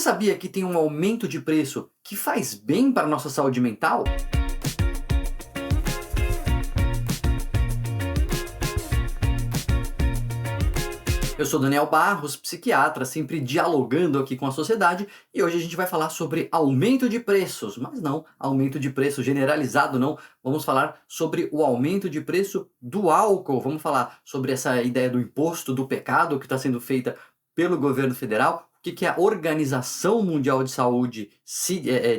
Você sabia que tem um aumento de preço que faz bem para a nossa saúde mental? Eu sou Daniel Barros, psiquiatra, sempre dialogando aqui com a sociedade, e hoje a gente vai falar sobre aumento de preços, mas não aumento de preço generalizado, não. Vamos falar sobre o aumento de preço do álcool, vamos falar sobre essa ideia do imposto do pecado que está sendo feita pelo governo federal, o que a Organização Mundial de Saúde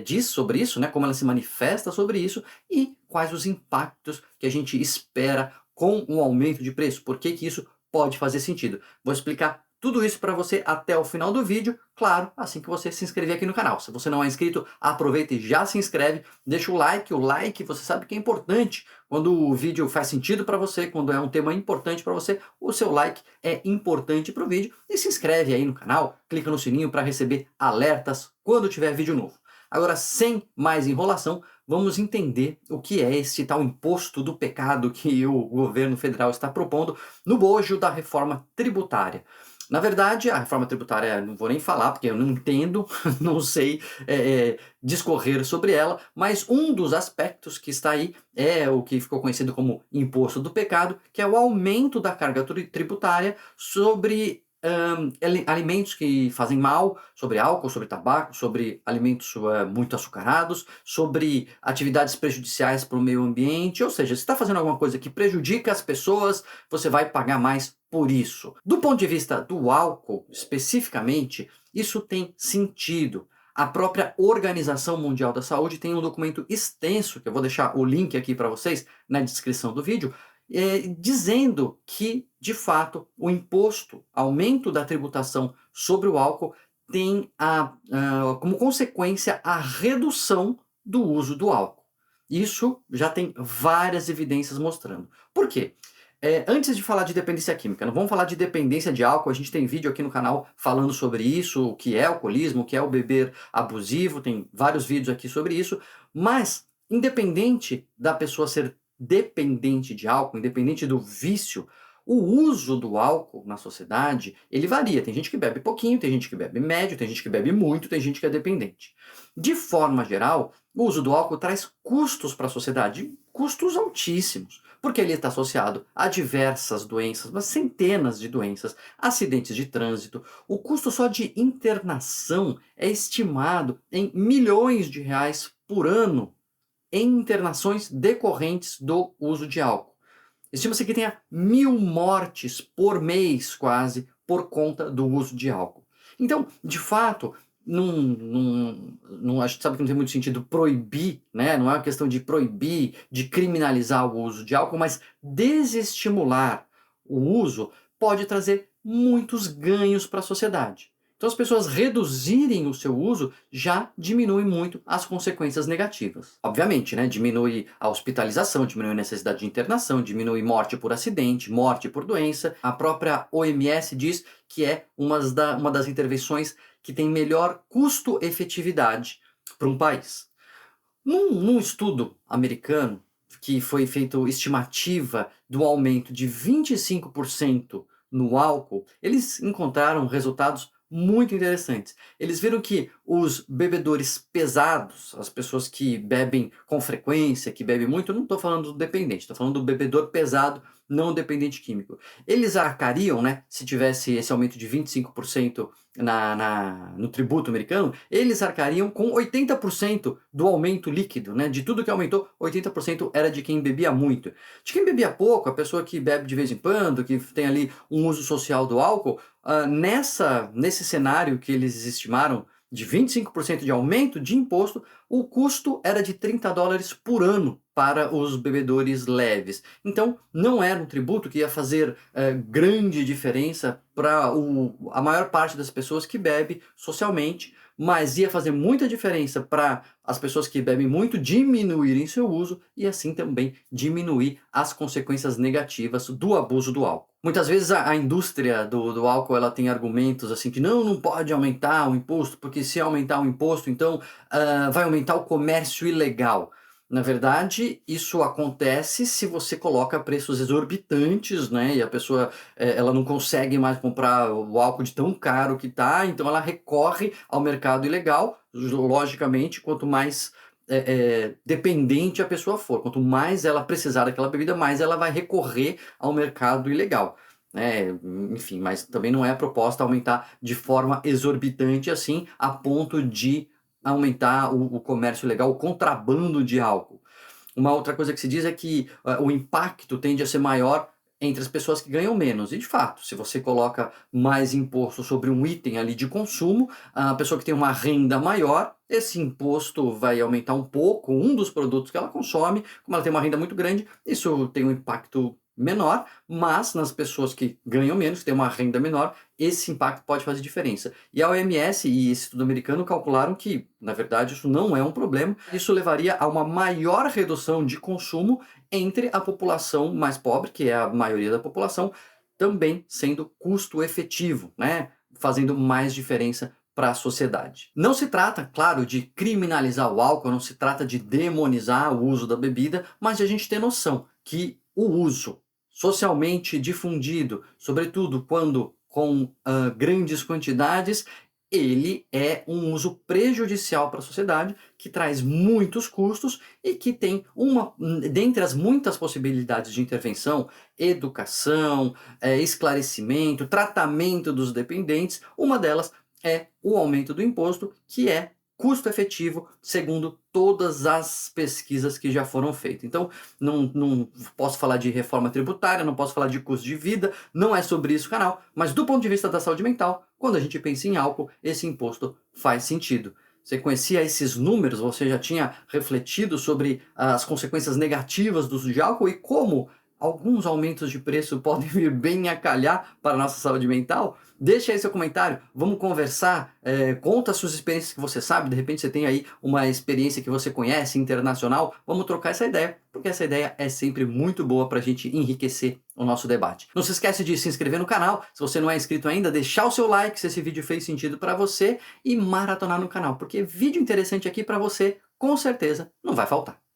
diz sobre isso, né? Como ela se manifesta sobre isso e quais os impactos que a gente espera com o aumento de preço, por que isso pode fazer sentido. Vou explicar tudo isso para você até o final do vídeo, claro, assim que você se inscrever aqui no canal. Se você não é inscrito, aproveita e já se inscreve, deixa o like você sabe que é importante. Quando o vídeo faz sentido para você, quando é um tema importante para você, o seu like é importante para o vídeo. E se inscreve aí no canal, clica no sininho para receber alertas quando tiver vídeo novo. Agora, sem mais enrolação, vamos entender o que é esse tal imposto do pecado que o governo federal está propondo no bojo da reforma tributária. Na verdade, a reforma tributária, não vou nem falar, porque eu não entendo, não sei discorrer sobre ela, mas um dos aspectos que está aí é o que ficou conhecido como imposto do pecado, que é o aumento da carga tributária sobre alimentos que fazem mal, sobre álcool, sobre tabaco, sobre alimentos muito açucarados, sobre atividades prejudiciais para o meio ambiente, ou seja, se está fazendo alguma coisa que prejudica as pessoas, você vai pagar mais por isso. Do ponto de vista do álcool, especificamente, isso tem sentido. A própria Organização Mundial da Saúde tem um documento extenso, que eu vou deixar o link aqui para vocês na descrição do vídeo, dizendo que, de fato, o imposto, aumento da tributação sobre o álcool, tem como consequência a redução do uso do álcool. Isso já tem várias evidências mostrando. Por quê? Antes de falar de dependência química, não vamos falar de dependência de álcool, a gente tem vídeo aqui no canal falando sobre isso, o que é alcoolismo, o que é o beber abusivo, tem vários vídeos aqui sobre isso, mas independente da pessoa ser dependente de álcool, independente do vício, o uso do álcool na sociedade, ele varia. Tem gente que bebe pouquinho, tem gente que bebe médio, tem gente que bebe muito, tem gente que é dependente. De forma geral, o uso do álcool traz custos para a sociedade, custos altíssimos, porque ele está associado a diversas doenças, mas centenas de doenças, acidentes de trânsito. O custo só de internação é estimado em milhões de reais por ano em internações decorrentes do uso de álcool. Estima-se que tenha 1000 mortes por mês, quase, por conta do uso de álcool. Então, de fato, a gente sabe que não tem muito sentido proibir, né? Não é uma questão de proibir, de criminalizar o uso de álcool, mas desestimular o uso pode trazer muitos ganhos para a sociedade. Então, as pessoas reduzirem o seu uso já diminui muito as consequências negativas. Obviamente, né? Diminui a hospitalização, diminui a necessidade de internação, diminui morte por acidente, morte por doença. A própria OMS diz que é uma das intervenções que tem melhor custo-efetividade para um país. Num estudo americano, que foi feito estimativa do aumento de 25% no álcool, eles encontraram resultados muito interessantes. Eles viram que os bebedores pesados, as pessoas que bebem com frequência, que bebem muito, eu não estou falando do dependente, estou falando do bebedor pesado, não dependente químico. Eles arcariam, né, se tivesse esse aumento de 25% no tributo americano, eles arcariam com 80% do aumento líquido, né? De tudo que aumentou, 80% era de quem bebia muito. De quem bebia pouco, a pessoa que bebe de vez em quando, que tem ali um uso social do álcool, nesse cenário que eles estimaram de 25% de aumento de imposto, o custo era de $30 por ano para os bebedores leves. Então, não era um tributo que ia fazer grande diferença para a maior parte das pessoas que bebe socialmente, mas ia fazer muita diferença para as pessoas que bebem muito diminuírem seu uso e assim também diminuir as consequências negativas do abuso do álcool. Muitas vezes a indústria do álcool ela tem argumentos assim que não pode aumentar o imposto, porque se aumentar o imposto, então vai aumentar o comércio ilegal. Na verdade, isso acontece se você coloca preços exorbitantes, né, e a pessoa, ela não consegue mais comprar o álcool de tão caro que tá, então ela recorre ao mercado ilegal. Logicamente, quanto mais, dependente a pessoa for, quanto mais ela precisar daquela bebida, mais ela vai recorrer ao mercado ilegal, né. Enfim, mas também não é a proposta aumentar de forma exorbitante assim, a ponto de aumentar o comércio ilegal, o contrabando de álcool. Uma outra coisa que se diz é que, o impacto tende a ser maior entre as pessoas que ganham menos. E de fato, se você coloca mais imposto sobre um item ali de consumo, a pessoa que tem uma renda maior, esse imposto vai aumentar um pouco um dos produtos que ela consome. Como ela tem uma renda muito grande, isso tem um impacto menor, mas nas pessoas que ganham menos, que têm uma renda menor, esse impacto pode fazer diferença. E a OMS e esse estudo americano calcularam que, na verdade, isso não é um problema. Isso levaria a uma maior redução de consumo entre a população mais pobre, que é a maioria da população, também sendo custo efetivo, né? Fazendo mais diferença para a sociedade. Não se trata, claro, de criminalizar o álcool, não se trata de demonizar o uso da bebida, mas de a gente ter noção que o uso socialmente difundido, sobretudo quando com grandes quantidades, ele é um uso prejudicial para a sociedade, que traz muitos custos e que tem dentre as muitas possibilidades de intervenção, educação, esclarecimento, tratamento dos dependentes, uma delas é o aumento do imposto, que é custo efetivo, segundo todas as pesquisas que já foram feitas. Então, não posso falar de reforma tributária, não posso falar de custo de vida, não é sobre isso o canal, mas do ponto de vista da saúde mental, quando a gente pensa em álcool, esse imposto faz sentido. Você conhecia esses números? Você já tinha refletido sobre as consequências negativas do uso de álcool e como alguns aumentos de preço podem vir bem a calhar para a nossa saúde mental? Deixa aí seu comentário, vamos conversar, conta suas experiências que você sabe, de repente você tem aí uma experiência que você conhece, internacional, vamos trocar essa ideia, porque essa ideia é sempre muito boa para a gente enriquecer o nosso debate. Não se esquece de se inscrever no canal, se você não é inscrito ainda, deixar o seu like se esse vídeo fez sentido para você e maratonar no canal, porque vídeo interessante aqui para você, com certeza, não vai faltar.